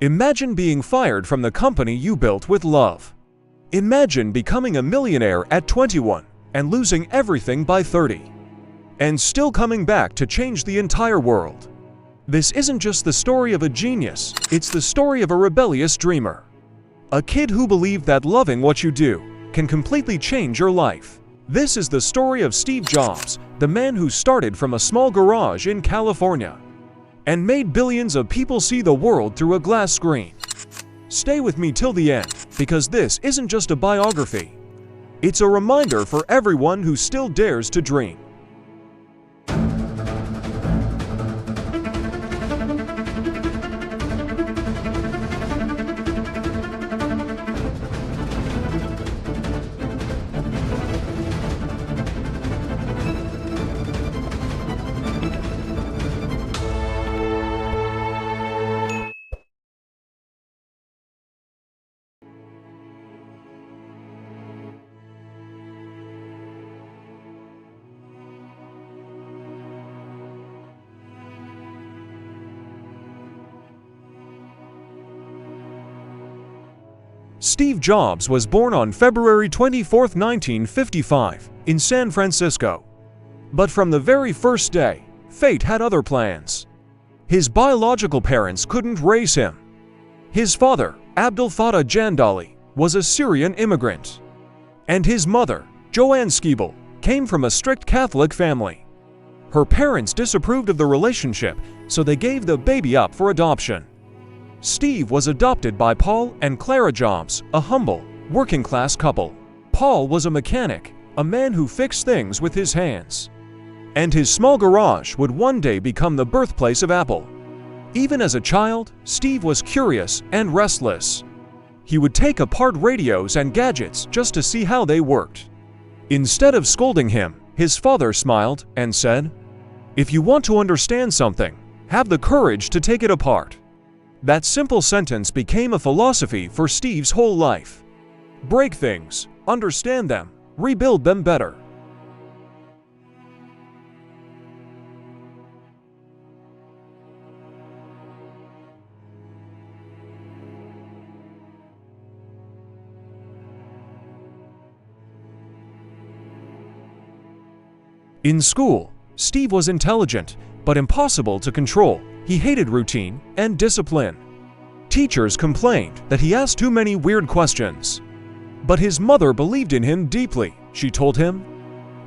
Imagine being fired from the company you built with love. Imagine becoming a millionaire at 21 and losing everything by 30. And still coming back to change the entire world. This isn't just the story of a genius, it's the story of a rebellious dreamer. A kid who believed that loving what you do can completely change your life. This is the story of Steve Jobs, the man who started from a small garage in California and made billions of people see the world through a glass screen. Stay with me till the end, because this isn't just a biography. It's a reminder for everyone who still dares to dream. Steve Jobs was born on February 24, 1955, in San Francisco. But from the very first day, fate had other plans. His biological parents couldn't raise him. His father, Abdel Fattah Jandali, was a Syrian immigrant. And his mother, Joanne Skeebel, came from a strict Catholic family. Her parents disapproved of the relationship, so they gave the baby up for adoption. Steve was adopted by Paul and Clara Jobs, a humble, working-class couple. Paul was a mechanic, a man who fixed things with his hands. And his small garage would one day become the birthplace of Apple. Even as a child, Steve was curious and restless. He would take apart radios and gadgets just to see how they worked. Instead of scolding him, his father smiled and said, "If you want to understand something, have the courage to take it apart." That simple sentence became a philosophy for Steve's whole life. Break things, understand them, rebuild them better. In school, Steve was intelligent, but impossible to control. He hated routine and discipline. Teachers complained that he asked too many weird questions. But his mother believed in him deeply. She told him,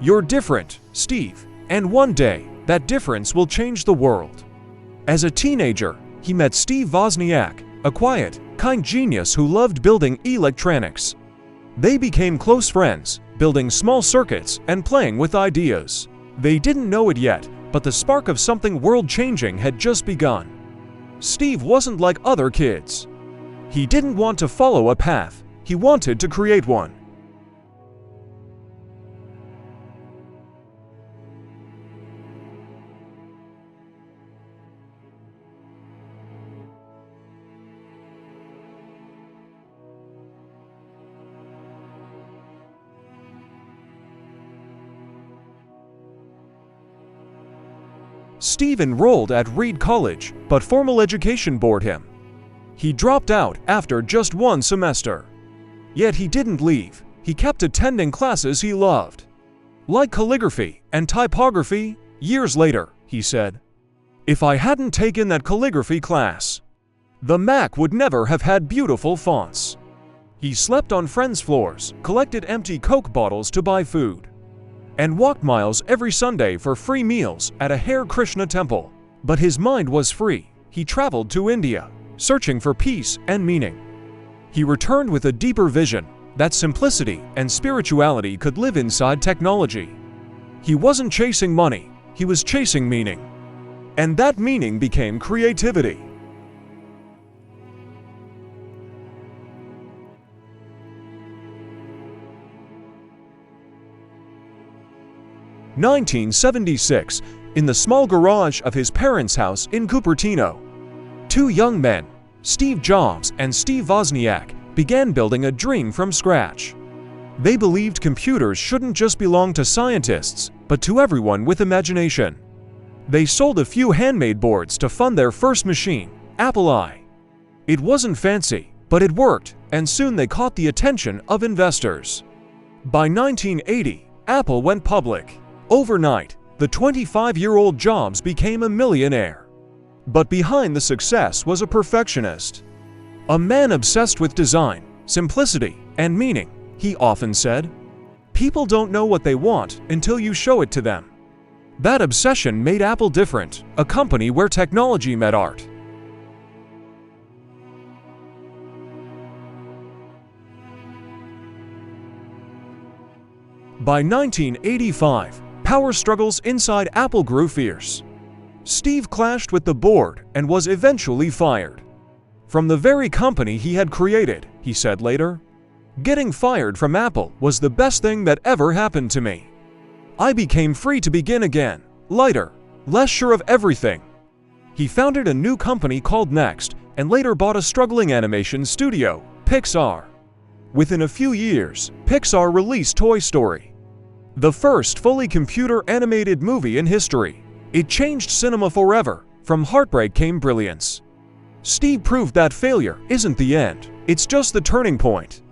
"You're different, Steve, and one day, that difference will change the world." As a teenager, he met Steve Wozniak, a quiet, kind genius who loved building electronics. They became close friends, building small circuits and playing with ideas. They didn't know it yet, but the spark of something world-changing had just begun. Steve wasn't like other kids. He didn't want to follow a path, he wanted to create one. Steve enrolled at Reed College, but formal education bored him. He dropped out after just one semester. Yet he didn't leave. He kept attending classes he loved. Like calligraphy and typography, years later, he said, "If I hadn't taken that calligraphy class, the Mac would never have had beautiful fonts." He slept on friends' floors, collected empty Coke bottles to buy food, and walked miles every Sunday for free meals at a Hare Krishna temple. But his mind was free. He traveled to India, searching for peace and meaning. He returned with a deeper vision, that simplicity and spirituality could live inside technology. He wasn't chasing money, he was chasing meaning. And that meaning became creativity. In 1976, in the small garage of his parents' house in Cupertino, two young men, Steve Jobs and Steve Wozniak, began building a dream from scratch. They believed computers shouldn't just belong to scientists, but to everyone with imagination. They sold a few handmade boards to fund their first machine, Apple I. It wasn't fancy, but it worked, and soon they caught the attention of investors. By 1980, Apple went public. Overnight, the 25-year-old Jobs became a millionaire. But behind the success was a perfectionist. A man obsessed with design, simplicity, and meaning. He often said, "People don't know what they want until you show it to them." That obsession made Apple different, a company where technology met art. By 1985, power struggles inside Apple grew fierce. Steve clashed with the board and was eventually fired from the very company he had created, he said later. "Getting fired from Apple was the best thing that ever happened to me. I became free to begin again, lighter, less sure of everything." He founded a new company called Next and later bought a struggling animation studio, Pixar. Within a few years, Pixar released Toy Story, the first fully computer-animated movie in history. It changed cinema forever. From heartbreak came brilliance. Steve proved that failure isn't the end, it's just the turning point.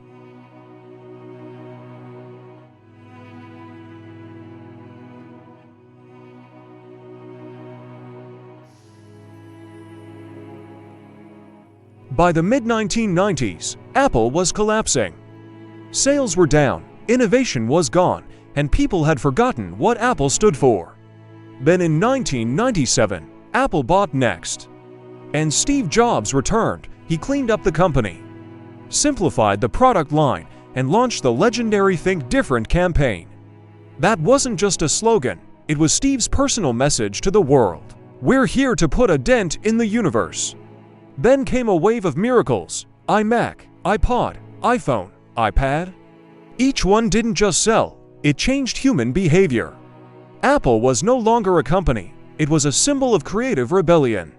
By the mid-1990s, Apple was collapsing. Sales were down, innovation was gone, and people had forgotten what Apple stood for. Then in 1997, Apple bought Next. And Steve Jobs returned. He cleaned up the company, simplified the product line, and launched the legendary Think Different campaign. That wasn't just a slogan, it was Steve's personal message to the world. "We're here to put a dent in the universe." Then came a wave of miracles: iMac, iPod, iPhone, iPad. Each one didn't just sell, it changed human behavior. Apple was no longer a company, it was a symbol of creative rebellion.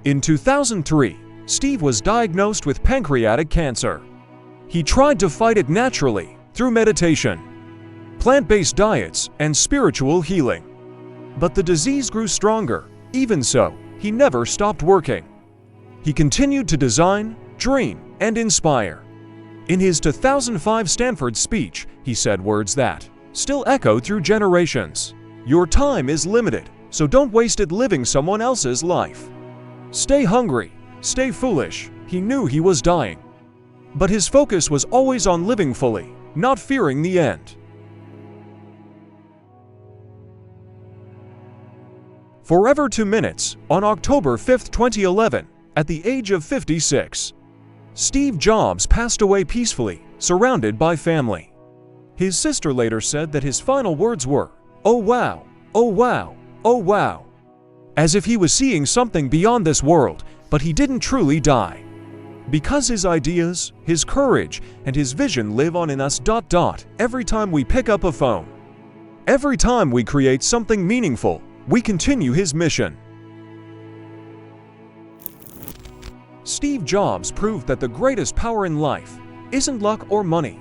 In 2003, Steve was diagnosed with pancreatic cancer. He tried to fight it naturally through meditation, plant-based diets, and spiritual healing. But the disease grew stronger. Even so, he never stopped working. He continued to design, dream, and inspire. In his 2005 Stanford speech, he said words that still echo through generations. "Your time is limited, so don't waste it living someone else's life. Stay hungry, stay foolish." He knew he was dying, but his focus was always on living fully, not fearing the end. Forever 2 minutes, on October 5, 2011, at the age of 56. Steve Jobs passed away peacefully, surrounded by family. His sister later said that his final words were, "Oh wow, oh wow, oh wow." As if he was seeing something beyond this world, but he didn't truly die. Because his ideas, his courage, and his vision live on in us. Every time we pick up a phone, every time we create something meaningful, we continue his mission. Steve Jobs proved that the greatest power in life isn't luck or money.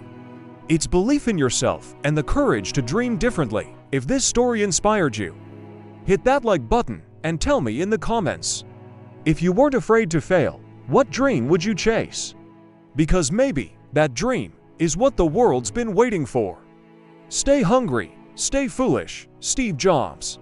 It's belief in yourself and the courage to dream differently. If this story inspired you, hit that like button and tell me in the comments. If you weren't afraid to fail, what dream would you chase? Because maybe that dream is what the world's been waiting for. Stay hungry, stay foolish. Steve Jobs.